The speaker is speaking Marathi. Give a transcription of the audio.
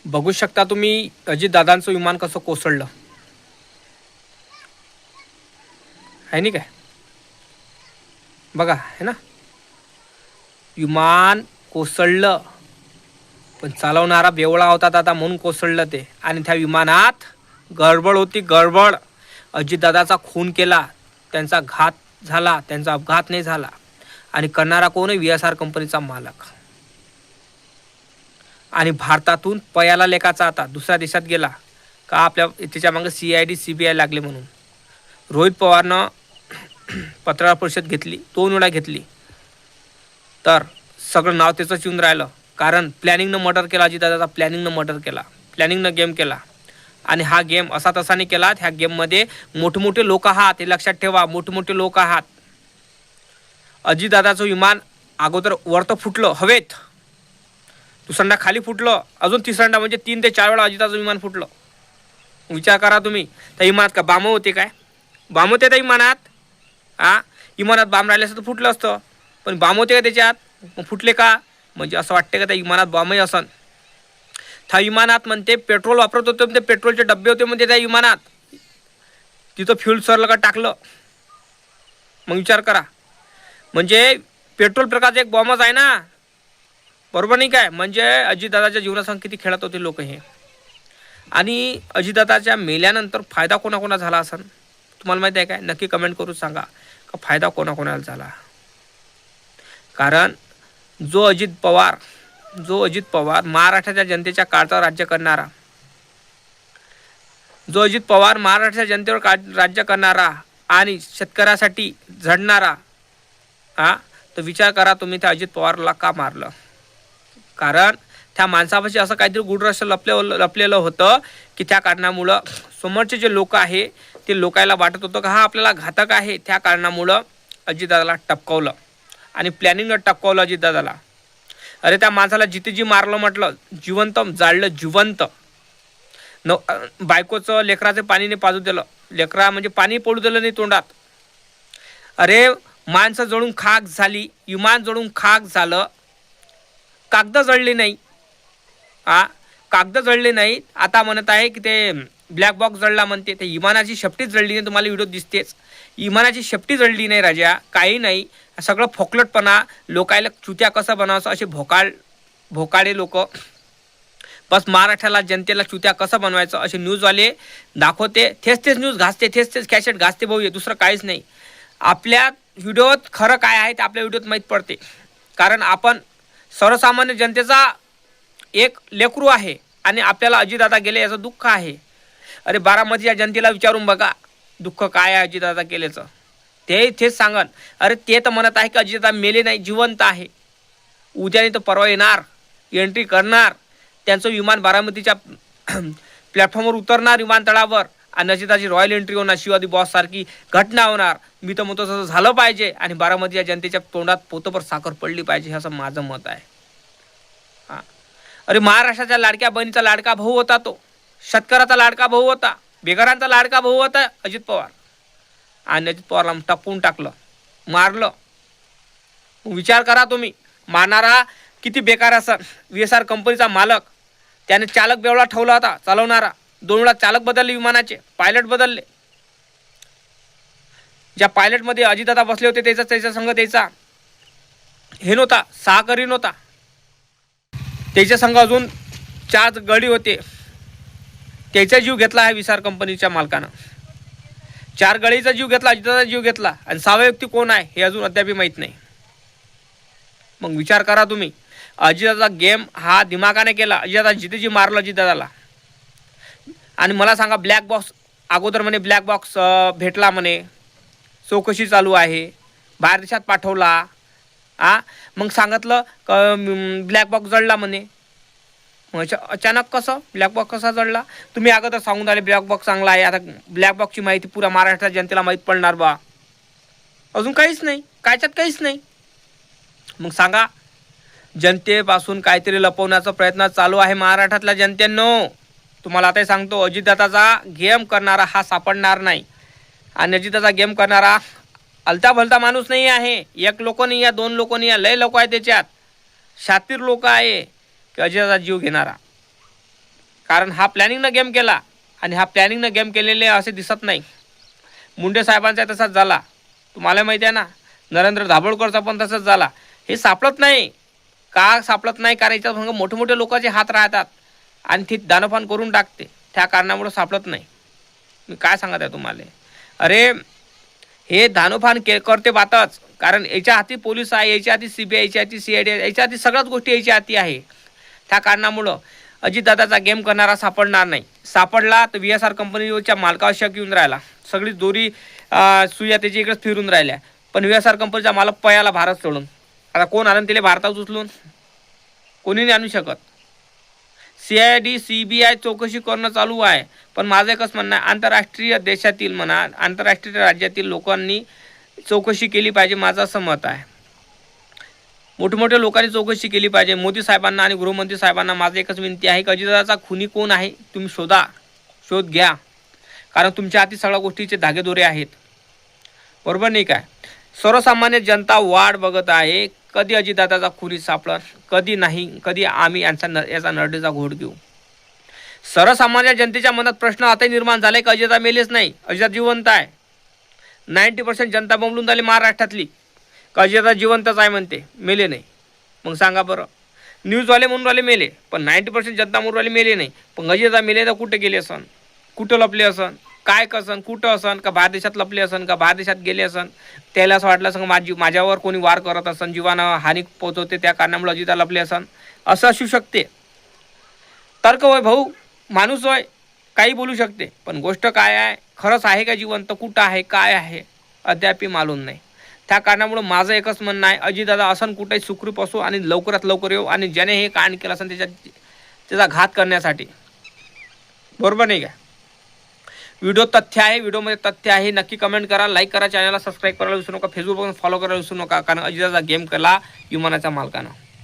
बघू शकता तुम्ही अजितदादांचं विमान कसं कोसळलं आहे नाही काय. बघा है ना, विमान कोसळलं पण चालवणारा बेवळा होता दादा म्हणून कोसळलं ते. आणि त्या विमानात गडबड होती, गडबड. अजितदादाचा खून केला, त्यांचा घात झाला, त्यांचा अपघात नाही झाला. आणि करणारा कोण आहे? VSR कंपनीचा मालक. आणि भारतातून पयाला लेखाचा आता दुसऱ्या देशात गेला का आपल्या त्याच्या मागे CID CBI लागले म्हणून. रोहित पवारनं पत्रकार परिषद घेतली, 2 वेळा घेतली, तर सगळं नाव त्याचंच येऊन राहिलं. कारण प्लॅनिंगनं मर्डर केला अजितदादाचा, प्लॅनिंगनं मर्डर केला, प्लॅनिंगनं गेम केला. आणि हा गेम असा तसा नाही केला. ह्या गेममध्ये मोठमोठे लोक आहात, हे लक्षात ठेवा, मोठमोठे लोक आहात. अजितदादाचं विमान अगोदर वरतं फुटलं हवेत, दुसऱ्यांदा खाली फुटलं, अजून तिसऱ्यांदा म्हणजे 3 ते 4 वेळा अजितदादाचं विमान फुटलं. विचार करा तुम्ही, त्या विमानात का बाम होते काय? बाम होते त्या विमानात? विमानात बाम राहिले असतं तर फुटलं असतं, पण बाम होते का त्याच्यात? मग फुटले का? म्हणजे असं वाटते का त्या विमानात बॉम्बही असन. त्या विमानात म्हणते पेट्रोल वापरत होते, म्हणते पेट्रोलचे डब्बे होते म्हणते त्या विमानात. तिथं फ्यूल सरलं का टाकलं? मग विचार करा, म्हणजे पेट्रोल प्रकारचा एक बॉम्बच आहे ना, बरोबर नाही काय? म्हणजे अजितदादाच्या जीवनासंग किती खेळत होते लोक हे. आणि अजितदादाच्या मेल्यानंतर फायदा कोणाकोणा झाला असन तुम्हाला माहिती आहे काय? नक्की कमेंट करून सांगा का फायदा कोणाकोणाला झाला. कारण जो अजित पवार महाराष्ट्राच्या जनतेच्या काळात राज्य करणारा, जो अजित पवार महाराष्ट्राच्या जनतेवर राज्य करणारा आणि शेतकऱ्यासाठी झडणारा, तर विचार करा तुम्ही त्या अजित पवारला का मारलं. कारण त्या माणसापाशी असं काहीतरी गुढ रहस्य लपलेलं होतं की त्या कारणामुळं समोरचे जे लोक आहे ते लोकायला वाटत होतं का हा आपल्याला घातक आहे. त्या कारणामुळं अजितदादाला टपकवलं आणि प्लॅनिंगनं टपकवलं अजितदादाला. अरे त्या माणसाला जिथे जी मारलं म्हटलं, जिवंत जाळलं, जिवंत. बायकोचं लेकराचं पाणी नाही पाजू दिलं, लेकरा म्हणजे पाणी पडू दिलं नाही तोंडात. अरे माणसं जळून खाक झाली, विमान जळून खाक झालं, कागद जळली नाही. कागद जळले नाही. आता म्हणत आहे की ते ब्लॅक बॉक्स जळला म्हणते. ते विमानाची शेपटीच जळली नाही, तुम्हाला व्हिडिओ दिसतेच. विमानाची शेपटी जळली नाही राजा, काही नाही. सगळं फोकलटपणा, लोकायला चुत्या कसं बनावचं असे भोकाळे लोक. बस महाराष्ट्राला जनतेला चुत्या कसं बनवायचं असे न्यूजवाले दाखवते, तेच न्यूज घासते, तेच कॅसेट घासते भाऊ, दुसरं काहीच नाही. आपल्या व्हिडिओत खरं काय आहे ते आपल्या व्हिडिओत माहीत पडते. कारण आपण सर्वसामान्य जनतेचा एक लेकरू आहे आणि आपल्याला अजितदादा गेले याचं दुःख आहे. अरे बारामतीच्या जनतेला विचारून बघा दुःख काय आहे अजितदादा गेल्याचं, तेच सांगन. अरे ते तर म्हणत आहे की अजितदादा मेले नाही, जिवंत आहे. उद्या नाही तर परवा येणार, एंट्री करणार, त्यांचं विमान बारामतीच्या प्लॅटफॉर्मवर उतरणार विमानतळावर आणि अजितदाची रॉयल एंट्री होणार, शिवाजी बॉस सारखी घटना होणार. मी तर म्हणतो तसं झालं पाहिजे आणि बारामतीच्या जनतेच्या तोंडात पोतभर साखर पडली पाहिजे, असं माझं मत आहे. अरे महाराष्ट्राच्या लाडक्या बहिणीचा लाडका भाऊ होता, तो शेतकऱ्याचा लाडका भाऊ होता, बेघरांचा लाडका भाऊ होता अजित पवार. आणि अजित पवारला टपवून टाकलं, मारलं. विचार करा तुम्ही, मारणारा किती बेकार असेल. VSR कंपनीचा मालक, त्याने चालक बेवळा ठेवला होता चालवणारा. 2 वेळा चालक बदलले, विमानाचे पायलट बदलले. ज्या पायलटमध्ये अजितदादा बसले होते त्याच्या संघ त्याचा हे नव्हता, सहकारी नव्हता. त्याच्या संघ अजून 4 गडी होते, त्याचा जीव घेतला आहे VSR कंपनीच्या मालकानं. 4 गडीचा जीव घेतला, अजितदादा जीव घेतला. आणि 6वा व्यक्ती कोण आहे हे अजून अद्याप माहीत नाही. मग विचार करा तुम्ही, अजितदादा गेम हा दिमागाने केला. अजितदादा जिथे जी मारलं अजितदादाला. आणि मला सांगा, ब्लॅक बॉक्स अगोदर म्हणे ब्लॅक बॉक्स भेटला म्हणे, चौकशी चालू आहे, बाहेर देशात पाठवला. मग सांगितलं ब्लॅक बॉक्स जळला म्हणे. अचानक कसं ब्लॅक बॉक्स कसा जळला? तुम्ही अगोदर सांगून आले ब्लॅक बॉक्स चांगला आहे, आता ब्लॅक बॉक्सची माहिती पुऱ्या महाराष्ट्राच्या जनतेला माहीत पडणार बा. अजून काहीच नाही, कायच्यात काहीच नाही. मग सांगा, जनतेपासून काहीतरी लपवण्याचा प्रयत्न चालू आहे महाराष्ट्रातल्या जनतेनं. तुम्हाला आता सांगतो, अजितदादाचा गेम करणारा हा सापडणार नाही. आणि अजितदादा गेम करणारा अलता भलता माणूस नाही आहे. 1 लोक नाही आहे, 2 लोक नाही आहे, लय लोक आहे त्याच्यात. शातीर लोक आहे की अजितदादा जीव घेणारा. कारण हा प्लॅनिंगनं गेम केला आणि हा प्लॅनिंगनं गेम केलेले असे दिसत नाही. मुंडे साहेबांचा तसाच झाला, तुम्हाला माहिती आहे ना. नरेंद्र दाभोळकरचा पण तसंच झाला. हे सापडत नाही. का सापडत नाही? कारण याच्यात मोठे मोठे लोकांचे हात राहतात आणि ती दानपान करून टाकते. त्या कारणामुळे सापडत नाही. मी काय सांगत आहे तुम्हाला. अरे हे दानोफान करते बातच, कारण याच्या हाती पोलीस आहे, याच्या हाती CBI, याच्या हाती CID, याच्या हाती सगळ्याच गोष्टी याच्या हाती आहे. त्या कारणामुळं अजितदादाचा गेम करणारा सापडणार नाही. सापडला तर VSR कंपनीच्या मालकावर शक येऊन राहिला. सगळी दोरी सुया त्याच्या इकडेच फिरून राहिल्या. पण VSR कंपनीचा मालक पयाला भारत सोडून. आता कोण आणून तिला भारतात उचलून? कोणी नाही आणू शकत. CID CBI चौकशी करणं चालू आहे. पण माझं एकच म्हणणं आहे, आंतरराष्ट्रीय देशातील म्हणा, आंतरराष्ट्रीय राज्यातील लोकांनी चौकशी केली पाहिजे. माझं असं मत आहे. मोठमोठ्या लोकांनी चौकशी केली पाहिजे. मोदी साहेबांना आणि गृहमंत्री साहेबांना माझं एकच विनंती आहे की अजितदादाचा खुनी कोण आहे तुम्ही शोध घ्या. कारण तुमच्या हाती सगळ्या गोष्टीचे धागेदोरे आहेत. बरोबर नाही काय? सर्वसामान्य जनता वाट बघत आहे, कधी अजितदादाचा खुनी सापडल, कधी नाही, कधी आम्ही याचा नरडेचा घोट घेऊ. सर्वसामान्य जनतेच्या मनात प्रश्न आता निर्माण झालाय की अजितदादा मेलेच नाही, अजितदादा जिवंत आहे. 90% जनता बोंबलून झाली महाराष्ट्रातली, का अजितदादा जिवंतच आहे म्हणते, मेले नाही. मग सांगा बरं. न्यूजवाले म्हणून राहिले मेले, पण 90% जनता म्हणून राहिले मेले नाही. पण अजितदादा मेले तर कुठे गेले असन, कुठं लपले असन, काय कसन, कुठं असन, का बाहेर देशात लपले असन, का बाहेर देशात गेले असन. त्याला असं वाटलं असं माझ्यावर कोणी वार करत असन, जीवानं हानी पोहोचवते, त्या कारणामुळे अजितदादा लपले असन, असं असू शकते. तर्क होय भाऊ, माणूस होय, काही बोलू शकते. पण गोष्ट काय आहे, खरंच आहे का जिवंत, कुठं आहे, काय आहे, अद्याप मालूम नाही. त्या कारणामुळे माझं एकच म्हणणं आहे, अजितदादा असन कुठे सुखरूप असो आणि लवकरात लवकर येऊ, आणि ज्याने हे कांड केलं असेल त्याचा घात करण्यासाठी. बरोबर नाही का? व्हिडिओ तथ्य आहे, व्हिडिओमध्ये तथ्य आहे. नक्की कमेंट करा, लाईक करा, चॅनलला सबस्क्राईब करायला विसरू नका, फेसबुकवर फॉलो करायला विसरू नका. कारण अजितदादा गेम केला विमानाच्या मालकानं.